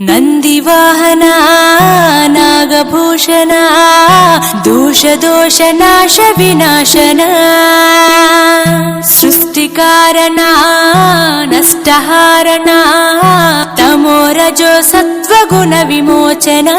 నందివాహనా నాగభూషణా దోషనాశ వినాశనా సృష్టికారణా నష్టహారణా తమోరజో సత్వగుణ విమోచనా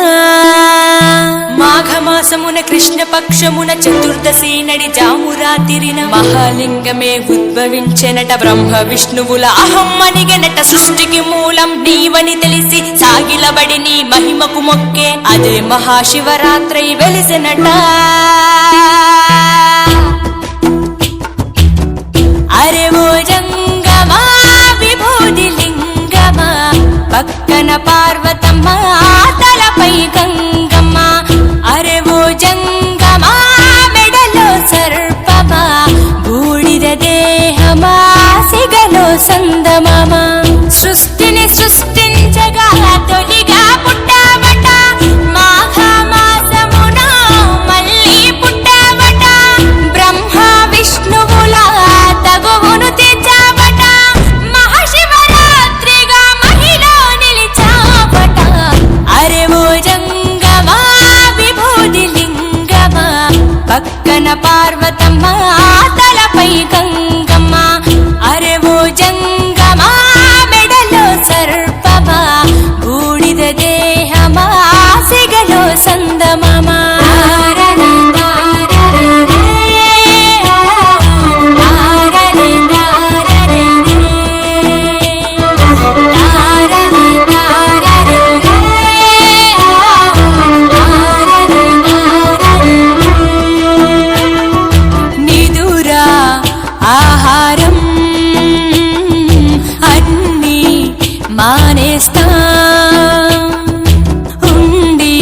మాఘమాసమున కృష్ణపక్షమున చతుర్దశి నడి జామురాతిరిన మహాలింగమే ఉద్భవించెనట. బ్రహ్మ విష్ణువుల అహం అనిగెనట. సృష్టికి మూలం నీవని తెలిసి సాగిలబడి నీ మహిమకు మొక్కే అదే మహాశివరాత్రి వెలిసెనట. అరే ఓ జంగమా విభూది లింగమా పక్కన పార్వతమ్మ తలపై గంగమ్మ. అరే ఓ జంగమా మెడలో సర్పమా బూడిద దేహమా సిగలో సందమమా. సృష్టిని సృష్టించగా తొలిగా పుట్టావట. మాఘమాసమున మళ్ళీ పుట్టావట. బ్రహ్మ విష్ణువుల తగువును తెచ్చావట. మహాశివరాత్రిగా మహిలో నిలిచావట. అరే ఓ జంగమా విభూది లింగమా పక్కన పార్వతమ్మ తలపై గంగమ్మ. అరే ఓ జంగమా మెడలో సర్పమా బూడిద దేహమా సిగలో సందమమా. నిదురా ఆహారం అన్నీ మానేస్తా ఉండి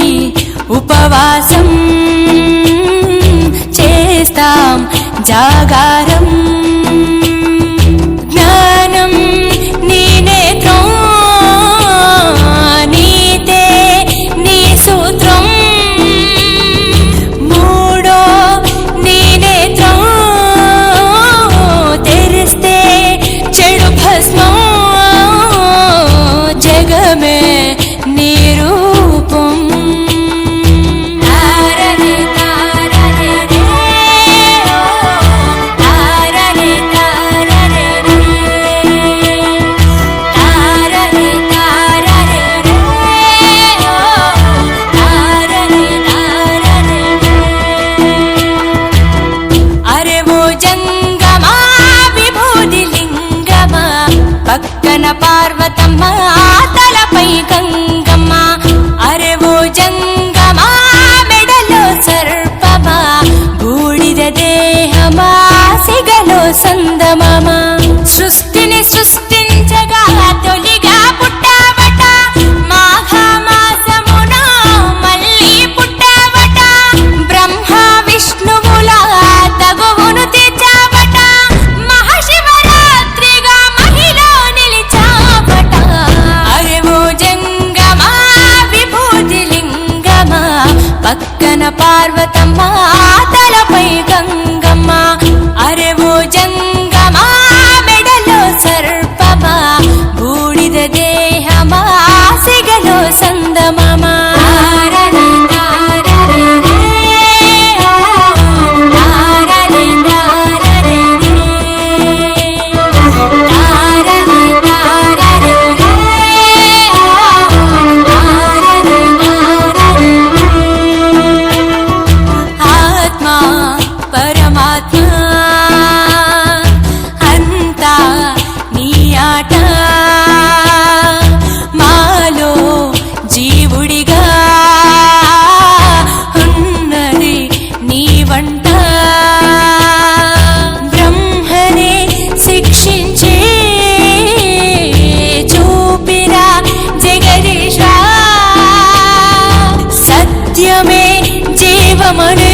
ఉపవాసం చేస్తాం జాగారం. జ్ఞానం నీ నేత్రం నీతే నీ సూత్రం. మూడో నీ నేత్రం తెరిస్తే చెడు భస్మం. జగమే నీ రూపం. తారరే తారరే రే ఓ తారరే తారరే రే తారరే తారరే రే ఓ తారరే తారరే రే. అరే ఓ జంగమా విభూది లింగమా పక్కన పార్వతమ్మ తలపై గంగమ్మ. అరే ఓ జంగమా మెడలో సర్పమా బూడిద దేహమా సిగలో సందమమా. సృష్టిని సృష్టించగా తొలిగా పుట్టావట. మాఘమాసమున మళ్ళీ పుట్టావట. బ్రహ్మ విష్ణువుల తగువును తెచ్చావట. మహాశివరాత్రిగా మహిలో నిలిచావట. అరే ఓ జంగమా విభూతి లింగమా పక్కన పార్వతమ్మ తలపై గంగమ్మ. అరే ఓ జంగమా మెడలో సర్పమా బూడిద దేహమా సిగలో సందమమా. తారరే తారరే రే ఓ తారరే తారరే రే తారరే తారరే రే ఓ తారరే తారరే రే. ఆత్మ పరమాత్మ అంతా నీ ఆట. మాలో జీవుడిగా ఉన్నది నీ వంట. బ్రహ్మనే శిక్షించే చూపిరా జగదీశ. సత్యమే జీవమనే